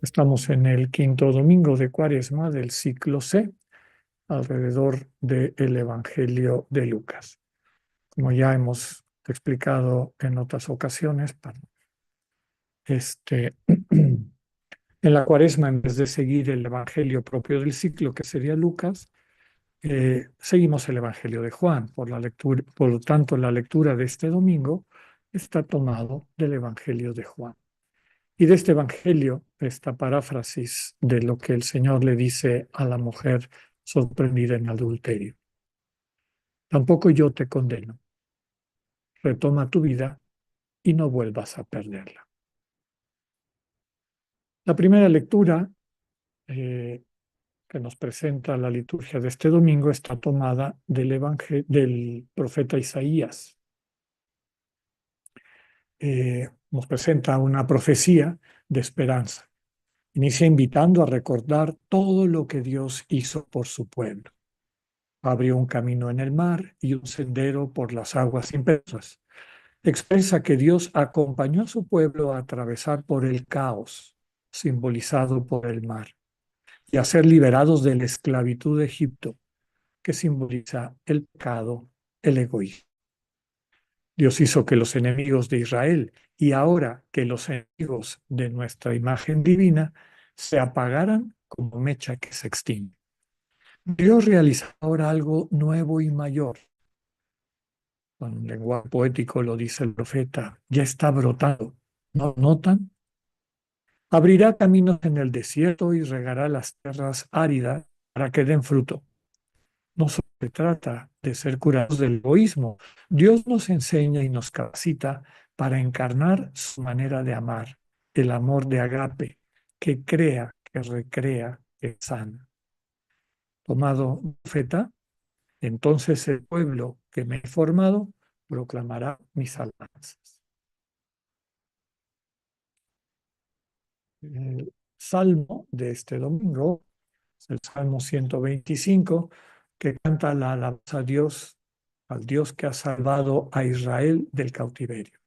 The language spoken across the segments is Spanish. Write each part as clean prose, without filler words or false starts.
Estamos en el quinto domingo de Cuaresma del ciclo C, alrededor del Evangelio de Lucas. Como ya hemos explicado en otras ocasiones, en la Cuaresma, en vez de seguir el Evangelio propio del ciclo, que sería Lucas, seguimos el Evangelio de Juan. Por lo tanto, la lectura de este domingo está tomado del Evangelio de Juan. Y de este evangelio, esta paráfrasis de lo que el Señor le dice a la mujer sorprendida en adulterio. Tampoco yo te condeno. Retoma tu vida y no vuelvas a perderla. La primera lectura eh, que nos presenta la liturgia de este domingo está tomada del profeta Isaías. Nos presenta una profecía de esperanza. Inicia invitando a recordar todo lo que Dios hizo por su pueblo. Abrió un camino en el mar y un sendero por las aguas impetras. Expresa que Dios acompañó a su pueblo a atravesar por el caos, simbolizado por el mar, y a ser liberados de la esclavitud de Egipto, que simboliza el pecado, el egoísmo. Dios hizo que los enemigos de Israel y ahora que los enemigos de nuestra imagen divina se apagaran como mecha que se extingue. Dios realiza ahora algo nuevo y mayor. Con un lenguaje poético lo dice el profeta, ya está brotando. ¿No notan? Abrirá caminos en el desierto y regará las tierras áridas para que den fruto. No solo se trata de ser curados del egoísmo. Dios nos enseña y nos capacita para encarnar su manera de amar, el amor de agape, que crea, que recrea, que sana. Tomado profeta, entonces el pueblo que me he formado proclamará mis alabanzas. El salmo de este domingo es el Salmo 125, que canta la alabanza a Dios, al Dios que ha salvado a Israel del cautiverio.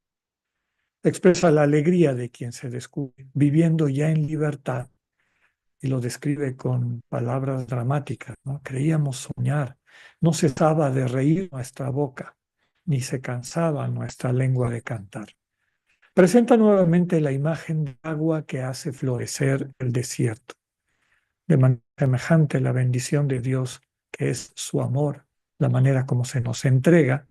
Expresa la alegría de quien se descubre viviendo ya en libertad y lo describe con palabras dramáticas, ¿no? Creíamos soñar, no cesaba de reír nuestra boca, ni se cansaba nuestra lengua de cantar. Presenta nuevamente la imagen de agua que hace florecer el desierto. De manera semejante, la bendición de Dios, que es su amor, la manera como se nos entrega,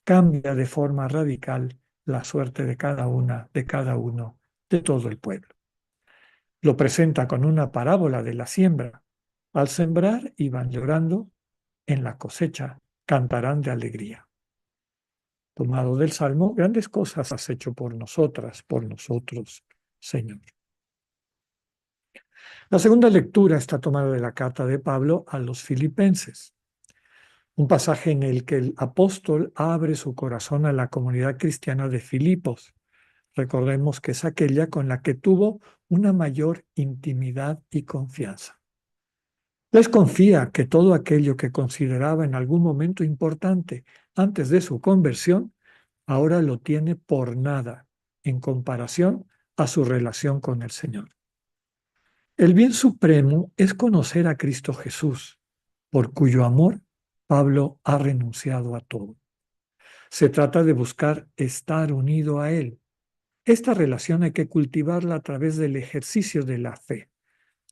cambia de forma radical la suerte de cada una, de cada uno, de todo el pueblo. Lo presenta con una parábola de la siembra. Al sembrar iban llorando, en la cosecha cantarán de alegría. Tomado del Salmo, grandes cosas has hecho por nosotras, por nosotros, Señor. La segunda lectura está tomada de la carta de Pablo a los Filipenses, un pasaje en el que el apóstol abre su corazón a la comunidad cristiana de Filipos. Recordemos que es aquella con la que tuvo una mayor intimidad y confianza. Les confía que todo aquello que consideraba en algún momento importante antes de su conversión, ahora lo tiene por nada en comparación a su relación con el Señor. El bien supremo es conocer a Cristo Jesús, por cuyo amor Pablo ha renunciado a todo. Se trata de buscar estar unido a Él. Esta relación hay que cultivarla a través del ejercicio de la fe,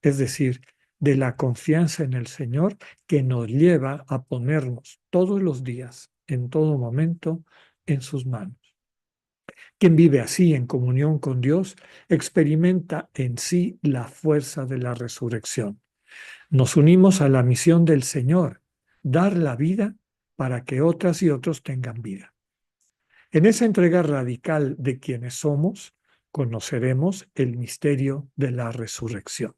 es decir, de la confianza en el Señor que nos lleva a ponernos todos los días, en todo momento, en sus manos. Quien vive así en comunión con Dios experimenta en sí la fuerza de la resurrección. Nos unimos a la misión del Señor, dar la vida para que otras y otros tengan vida. En esa entrega radical de quienes somos, conoceremos el misterio de la resurrección.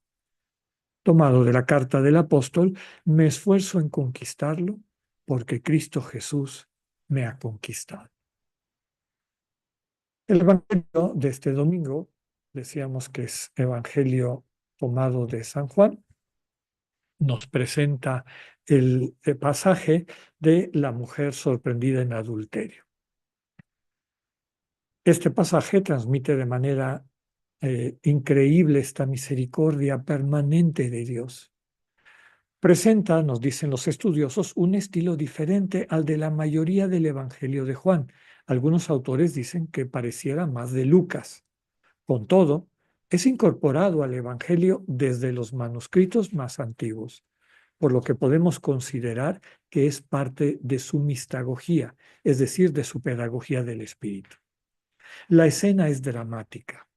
Tomado de la carta del apóstol, me esfuerzo en conquistarlo porque Cristo Jesús me ha conquistado. El evangelio de este domingo, decíamos que es evangelio tomado de San Juan, nos presenta el pasaje de la mujer sorprendida en adulterio. Este pasaje transmite de manera increíble esta misericordia permanente de Dios. Presenta, nos dicen los estudiosos, un estilo diferente al de la mayoría del Evangelio de Juan. Algunos autores dicen que pareciera más de Lucas. Con todo, es incorporado al Evangelio desde los manuscritos más antiguos, por lo que podemos considerar que es parte de su mistagogía, es decir, de su pedagogía del Espíritu. La escena es dramática.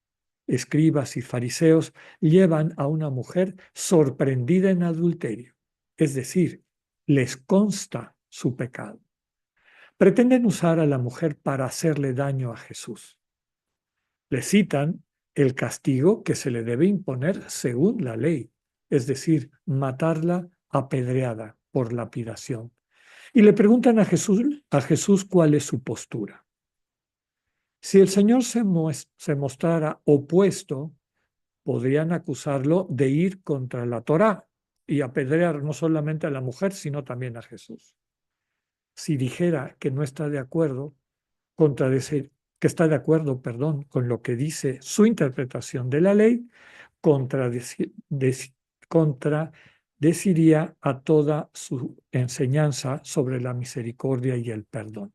Escribas y fariseos llevan a una mujer sorprendida en adulterio, es decir, les consta su pecado. Pretenden usar a la mujer para hacerle daño a Jesús. Le citan el castigo que se le debe imponer según la ley, es decir, matarla apedreada por lapidación. Y le preguntan a Jesús cuál es su postura. Si el Señor se mostrara opuesto, podrían acusarlo de ir contra la Torá y apedrear no solamente a la mujer, sino también a Jesús. Si dijera que no está de acuerdo, que está de acuerdo, perdón, con lo que dice su interpretación de la ley, contradeciría a toda su enseñanza sobre la misericordia y el perdón.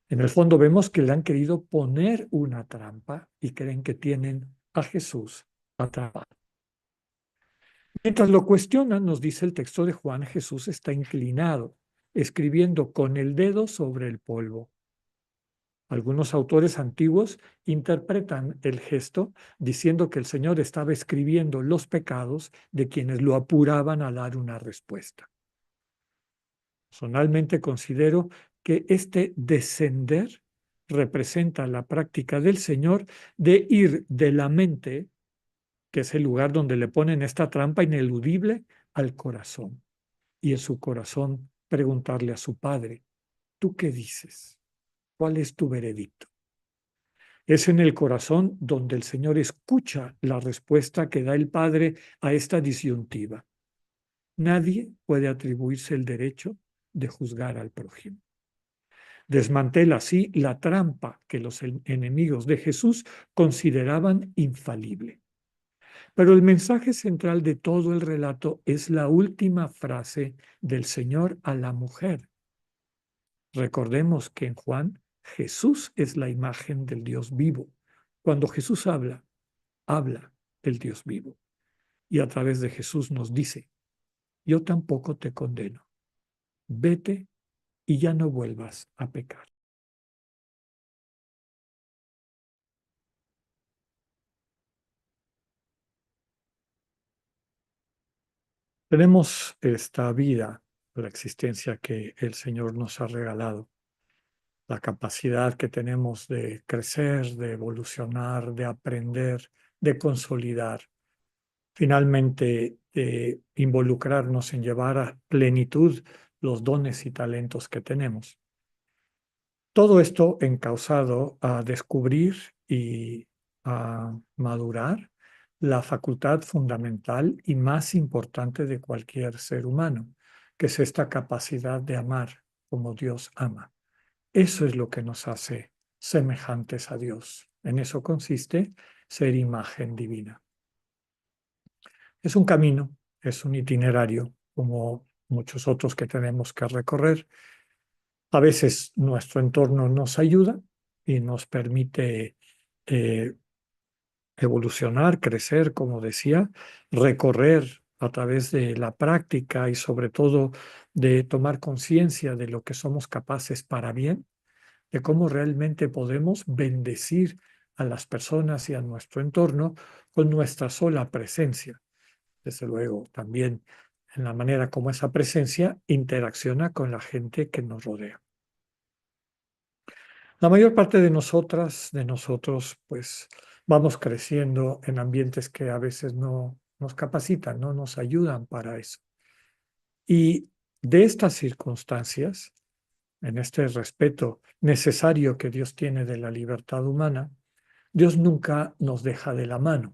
En el fondo vemos que le han querido poner una trampa y creen que tienen a Jesús atrapado. Mientras lo cuestionan, nos dice el texto de Juan, Jesús está inclinado, escribiendo con el dedo sobre el polvo. Algunos autores antiguos interpretan el gesto diciendo que el Señor estaba escribiendo los pecados de quienes lo apuraban a dar una respuesta. Personalmente considero que este descender representa la práctica del Señor de ir de la mente, que es el lugar donde le ponen esta trampa ineludible, al corazón. Y en su corazón preguntarle a su Padre, ¿tú qué dices? ¿Cuál es tu veredicto? Es en el corazón donde el Señor escucha la respuesta que da el Padre a esta disyuntiva. Nadie puede atribuirse el derecho de juzgar al prójimo. Desmantela así la trampa que los enemigos de Jesús consideraban infalible. Pero el mensaje central de todo el relato es la última frase del Señor a la mujer. Recordemos que en Juan, Jesús es la imagen del Dios vivo. Cuando Jesús habla, habla el Dios vivo. Y a través de Jesús nos dice, yo tampoco te condeno. Vete y ya no vuelvas a pecar. Tenemos esta vida, la existencia que el Señor nos ha regalado, la capacidad que tenemos de crecer, de evolucionar, de aprender, de consolidar, finalmente de involucrarnos en llevar a plenitud los dones y talentos que tenemos. Todo esto encauzado a descubrir y a madurar la facultad fundamental y más importante de cualquier ser humano, que es esta capacidad de amar como Dios ama. Eso es lo que nos hace semejantes a Dios. En eso consiste ser imagen divina. Es un camino, es un itinerario, como muchos otros que tenemos que recorrer. A veces nuestro entorno nos ayuda y nos permite evolucionar, crecer, como decía, recorrer a través de la práctica y sobre todo de tomar conciencia de lo que somos capaces para bien, de cómo realmente podemos bendecir a las personas y a nuestro entorno con nuestra sola presencia. Desde luego, también en la manera como esa presencia interacciona con la gente que nos rodea. La mayor parte de nosotras, de nosotros, pues vamos creciendo en ambientes que a veces no nos capacitan, no nos ayudan para eso. Y de estas circunstancias, en este respeto necesario que Dios tiene de la libertad humana, Dios nunca nos deja de la mano.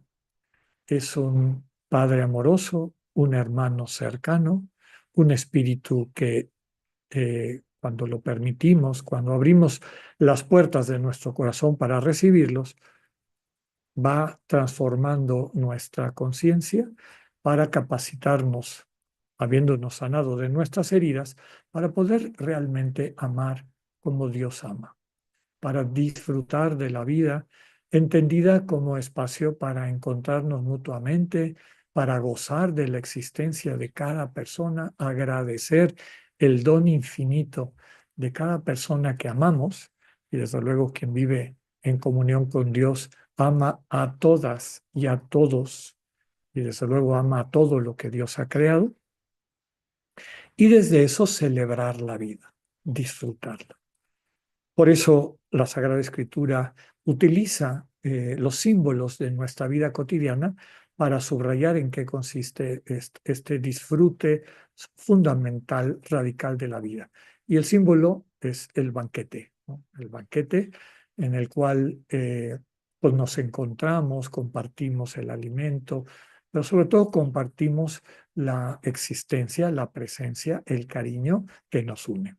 Es un Padre amoroso, un hermano cercano, un espíritu que cuando lo permitimos, cuando abrimos las puertas de nuestro corazón para recibirlos, va transformando nuestra conciencia para capacitarnos, habiéndonos sanado de nuestras heridas, para poder realmente amar como Dios ama, para disfrutar de la vida, entendida como espacio para encontrarnos mutuamente, para gozar de la existencia de cada persona, agradecer el don infinito de cada persona que amamos, y desde luego quien vive en comunión con Dios ama a todas y a todos, y desde luego ama a todo lo que Dios ha creado, y desde eso celebrar la vida, disfrutarla. Por eso la Sagrada Escritura utiliza los símbolos de nuestra vida cotidiana para subrayar en qué consiste este disfrute fundamental, radical de la vida. Y el símbolo es el banquete, ¿no? El banquete en el cual pues nos encontramos, compartimos el alimento, pero sobre todo compartimos la existencia, la presencia, el cariño que nos une.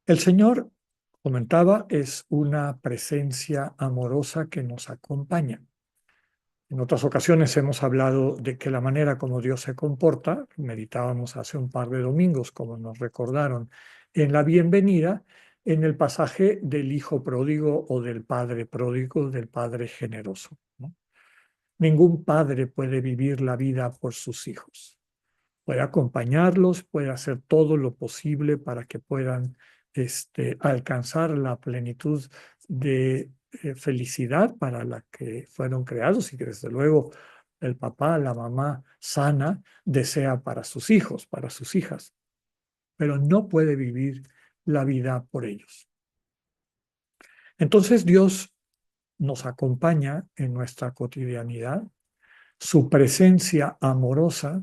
El Señor, comentaba, es una presencia amorosa que nos acompaña. En otras ocasiones hemos hablado de que la manera como Dios se comporta, meditábamos hace un par de domingos, como nos recordaron, en la bienvenida, en el pasaje del hijo pródigo o del padre pródigo, del padre generoso, ¿no? Ningún padre puede vivir la vida por sus hijos. Puede acompañarlos, puede hacer todo lo posible para que puedan alcanzar la plenitud de felicidad para la que fueron creados y que desde luego el papá, la mamá sana desea para sus hijos, para sus hijas, pero no puede vivir la vida por ellos. Entonces Dios nos acompaña en nuestra cotidianidad. Su presencia amorosa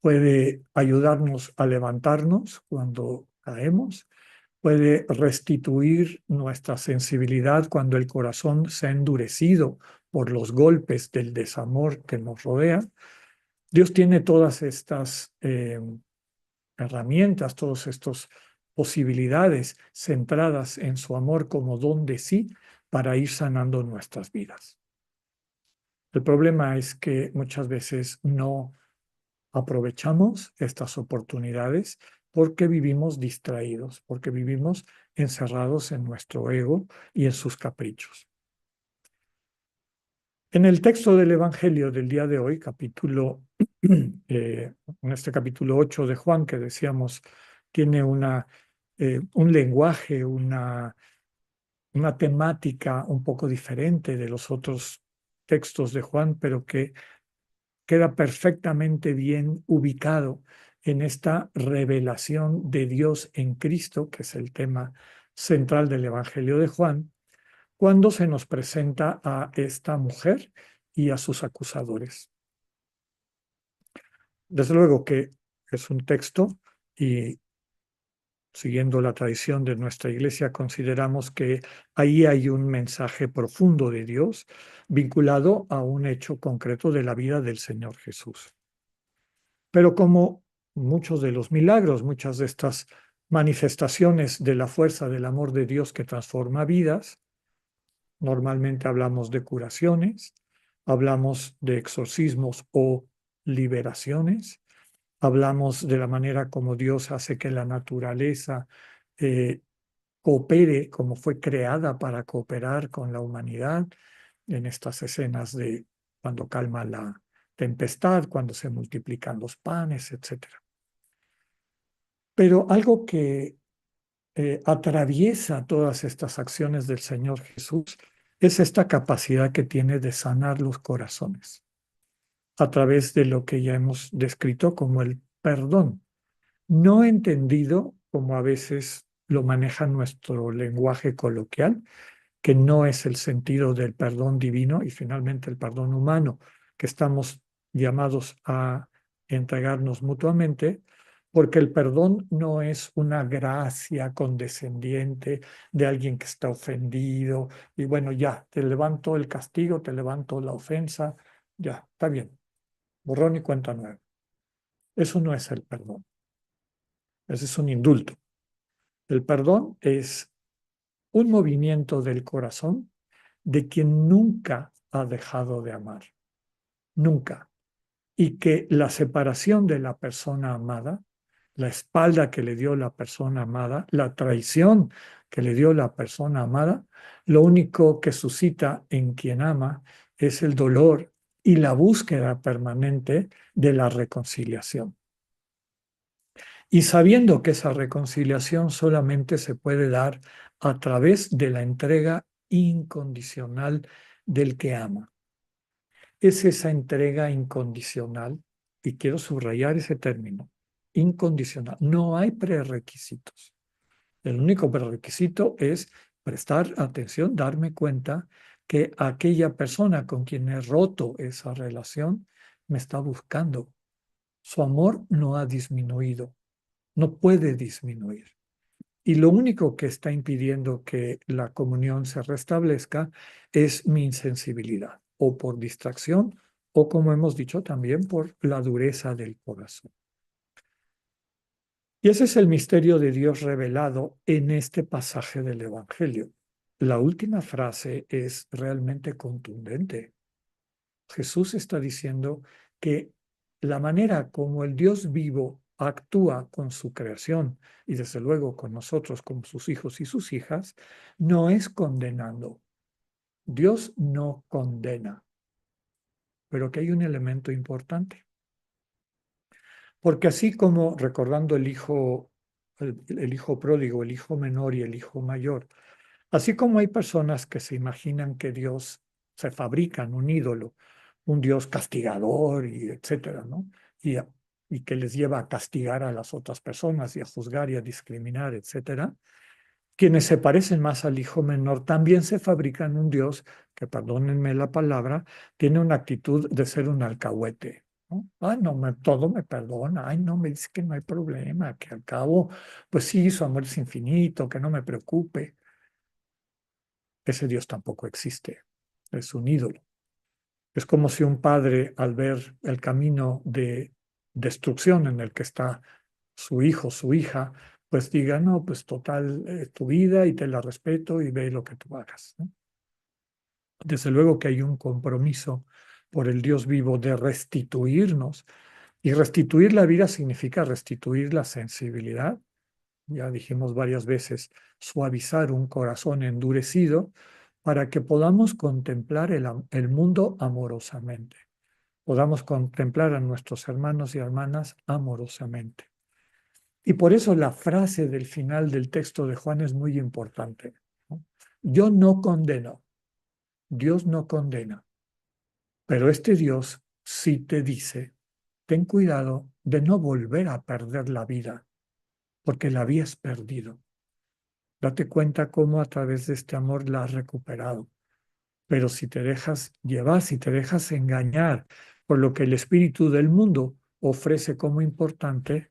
puede ayudarnos a levantarnos cuando caemos, puede restituir nuestra sensibilidad cuando el corazón se ha endurecido por los golpes del desamor que nos rodea. Dios tiene todas estas herramientas, todas estas posibilidades centradas en su amor como don de sí para ir sanando nuestras vidas. El problema es que muchas veces no aprovechamos estas oportunidades porque vivimos distraídos, porque vivimos encerrados en nuestro ego y en sus caprichos. En el texto del Evangelio del día de hoy, en este capítulo 8 de Juan, que decíamos tiene un lenguaje, una temática un poco diferente de los otros textos de Juan, pero que queda perfectamente bien ubicado en esta revelación de Dios en Cristo, que es el tema central del Evangelio de Juan, cuando se nos presenta a esta mujer y a sus acusadores. Desde luego que es un texto y siguiendo la tradición de nuestra iglesia, consideramos que ahí hay un mensaje profundo de Dios vinculado a un hecho concreto de la vida del Señor Jesús. Pero como muchos de los milagros, muchas de estas manifestaciones de la fuerza del amor de Dios que transforma vidas, normalmente hablamos de curaciones, hablamos de exorcismos o liberaciones, hablamos de la manera como Dios hace que la naturaleza coopere como fue creada para cooperar con la humanidad en estas escenas de cuando calma la tempestad, cuando se multiplican los panes, etcétera. Pero algo que atraviesa todas estas acciones del Señor Jesús es esta capacidad que tiene de sanar los corazones a través de lo que ya hemos descrito como el perdón, no entendido como a veces lo maneja nuestro lenguaje coloquial, que no es el sentido del perdón divino y finalmente el perdón humano que estamos llamados a entregarnos mutuamente, porque el perdón no es una gracia condescendiente de alguien que está ofendido y bueno, ya, te levanto el castigo, te levanto la ofensa, ya, está bien, borrón y cuenta nueva. Eso no es el perdón, ese es un indulto. El perdón es un movimiento del corazón de quien nunca ha dejado de amar, nunca. Y que la separación de la persona amada, la espalda que le dio la persona amada, la traición que le dio la persona amada, lo único que suscita en quien ama es el dolor y la búsqueda permanente de la reconciliación. Y sabiendo que esa reconciliación solamente se puede dar a través de la entrega incondicional del que ama. Es esa entrega incondicional, y quiero subrayar ese término, incondicional. No hay prerequisitos. El único prerequisito es prestar atención, darme cuenta que aquella persona con quien he roto esa relación me está buscando. Su amor no ha disminuido, no puede disminuir. Y lo único que está impidiendo que la comunión se restablezca es mi insensibilidad, o por distracción, o como hemos dicho también por la dureza del corazón. Y ese es el misterio de Dios revelado en este pasaje del Evangelio. La última frase es realmente contundente. Jesús está diciendo que la manera como el Dios vivo actúa con su creación y desde luego con nosotros como sus hijos y sus hijas, no es condenando. Dios no condena, pero que hay un elemento importante. Porque así como recordando el hijo pródigo, el hijo menor y el hijo mayor, así como hay personas que se imaginan que Dios se fabrican un ídolo, un Dios castigador y etcétera, ¿no? Y, y que les lleva a castigar a las otras personas y a juzgar y a discriminar, etcétera. Quienes se parecen más al hijo menor también se fabrican un Dios que, perdónenme la palabra, tiene una actitud de ser un alcahuete, ¿no? Ay, no, todo me perdona, ay, no, me dice que no hay problema, que al cabo, pues sí, su amor es infinito, que no me preocupe. Ese Dios tampoco existe, es un ídolo. Es como si un padre, al ver el camino de destrucción en el que está su hijo, su hija, pues diga, no, pues total, tu vida y te la respeto y ve lo que tú hagas, ¿no? Desde luego que hay un compromiso por el Dios vivo de restituirnos. Y restituir la vida significa restituir la sensibilidad. Ya dijimos varias veces, suavizar un corazón endurecido para que podamos contemplar el mundo amorosamente, podamos contemplar a nuestros hermanos y hermanas amorosamente. Y por eso la frase del final del texto de Juan es muy importante, ¿no? Yo no condeno, Dios no condena, pero este Dios sí te dice, ten cuidado de no volver a perder la vida, porque la habías perdido. Date cuenta cómo a través de este amor la has recuperado. Pero si te dejas llevar, si te dejas engañar por lo que el espíritu del mundo ofrece como importante,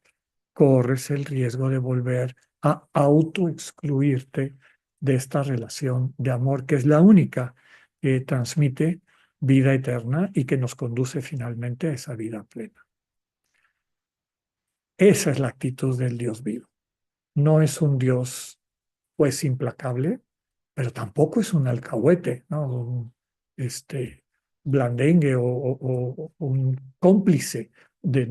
corres el riesgo de volver a autoexcluirte de esta relación de amor, que es la única que transmite vida eterna y que nos conduce finalmente a esa vida plena. Esa es la actitud del Dios vivo. No es un Dios, pues, implacable, pero tampoco es un alcahuete, ¿no? Blandengue o un cómplice de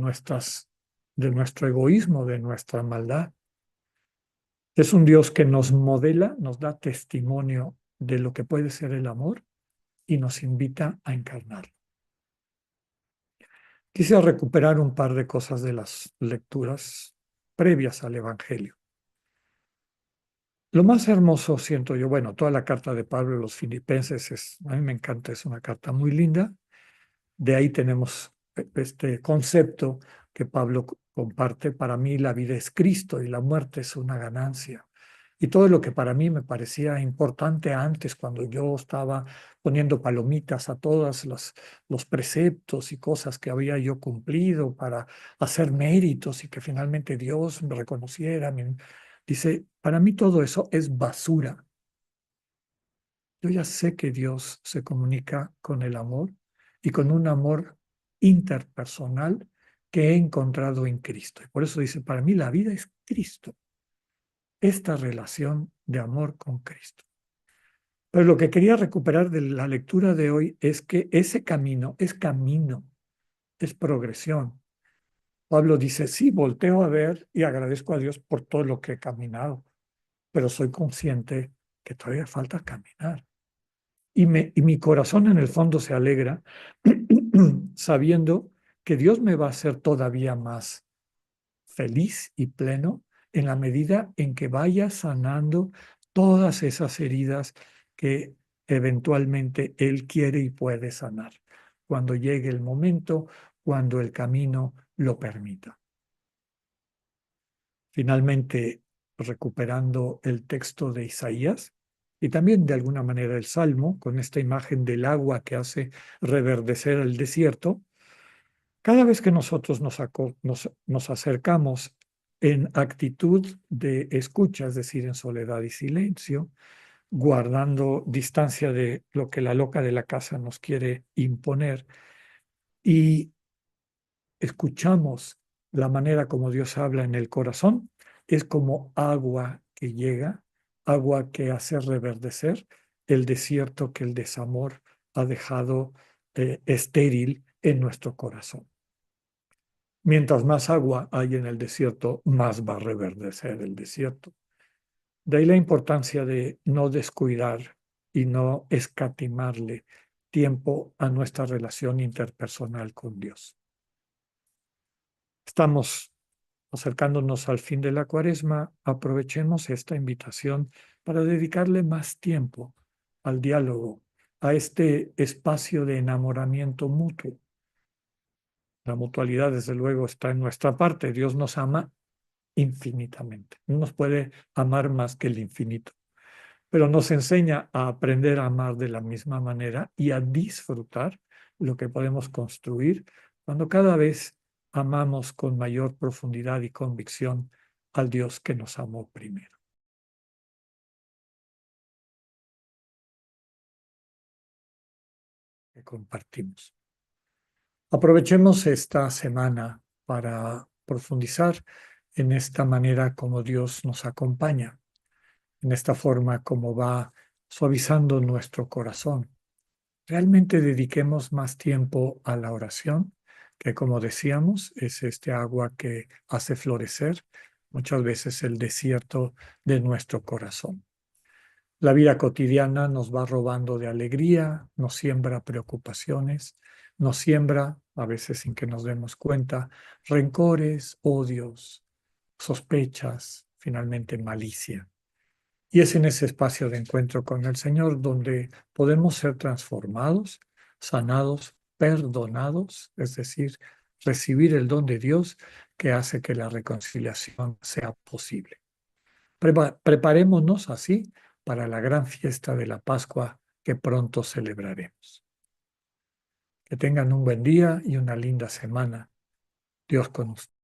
de nuestro egoísmo, de nuestra maldad. Es un Dios que nos modela, nos da testimonio de lo que puede ser el amor y nos invita a encarnarlo. Quisiera recuperar un par de cosas de las lecturas previas al Evangelio. Lo más hermoso, siento yo, bueno, toda la carta de Pablo a los Filipenses a mí me encanta, es una carta muy linda. De ahí tenemos este concepto que Pablo comparte. Para mí la vida es Cristo y la muerte es una ganancia. Y todo lo que para mí me parecía importante antes, cuando yo estaba poniendo palomitas a todos los preceptos y cosas que había yo cumplido para hacer méritos y que finalmente Dios me reconociera, dice, para mí todo eso es basura. Yo ya sé que Dios se comunica con el amor y con un amor interpersonal que he encontrado en Cristo. Y por eso dice, para mí la vida es Cristo, esta relación de amor con Cristo. Pero lo que quería recuperar de la lectura de hoy es que ese camino, es progresión. Pablo dice, sí, volteo a ver y agradezco a Dios por todo lo que he caminado, pero soy consciente que todavía falta caminar. Y mi corazón en el fondo se alegra sabiendo que Dios me va a hacer todavía más feliz y pleno en la medida en que vaya sanando todas esas heridas que eventualmente Él quiere y puede sanar, cuando llegue el momento, cuando el camino lo permita. Finalmente, recuperando el texto de Isaías y también de alguna manera el Salmo, con esta imagen del agua que hace reverdecer el desierto, cada vez que nosotros nos acercamos en actitud de escucha, es decir, en soledad y silencio, guardando distancia de lo que la loca de la casa nos quiere imponer, y escuchamos la manera como Dios habla en el corazón, es como agua que llega, agua que hace reverdecer el desierto que el desamor ha dejado estéril en nuestro corazón. Mientras más agua hay en el desierto, más va a reverdecer el desierto. De ahí la importancia de no descuidar y no escatimarle tiempo a nuestra relación interpersonal con Dios. Estamos acercándonos al fin de la Cuaresma. Aprovechemos esta invitación para dedicarle más tiempo al diálogo, a este espacio de enamoramiento mutuo. La mutualidad, desde luego, está en nuestra parte. Dios nos ama infinitamente. No nos puede amar más que el infinito, pero nos enseña a aprender a amar de la misma manera y a disfrutar lo que podemos construir cuando cada vez amamos con mayor profundidad y convicción al Dios que nos amó primero. Que compartimos. Aprovechemos esta semana para profundizar en esta manera como Dios nos acompaña, en esta forma como va suavizando nuestro corazón. Realmente dediquemos más tiempo a la oración, que como decíamos, es este agua que hace florecer muchas veces el desierto de nuestro corazón. La vida cotidiana nos va robando de alegría, nos siembra preocupaciones, nos siembra, a veces sin que nos demos cuenta, rencores, odios, sospechas, finalmente malicia. Y es en ese espacio de encuentro con el Señor donde podemos ser transformados, sanados, perdonados, es decir, recibir el don de Dios que hace que la reconciliación sea posible. Preparémonos así para la gran fiesta de la Pascua que pronto celebraremos. Que tengan un buen día y una linda semana. Dios con ustedes.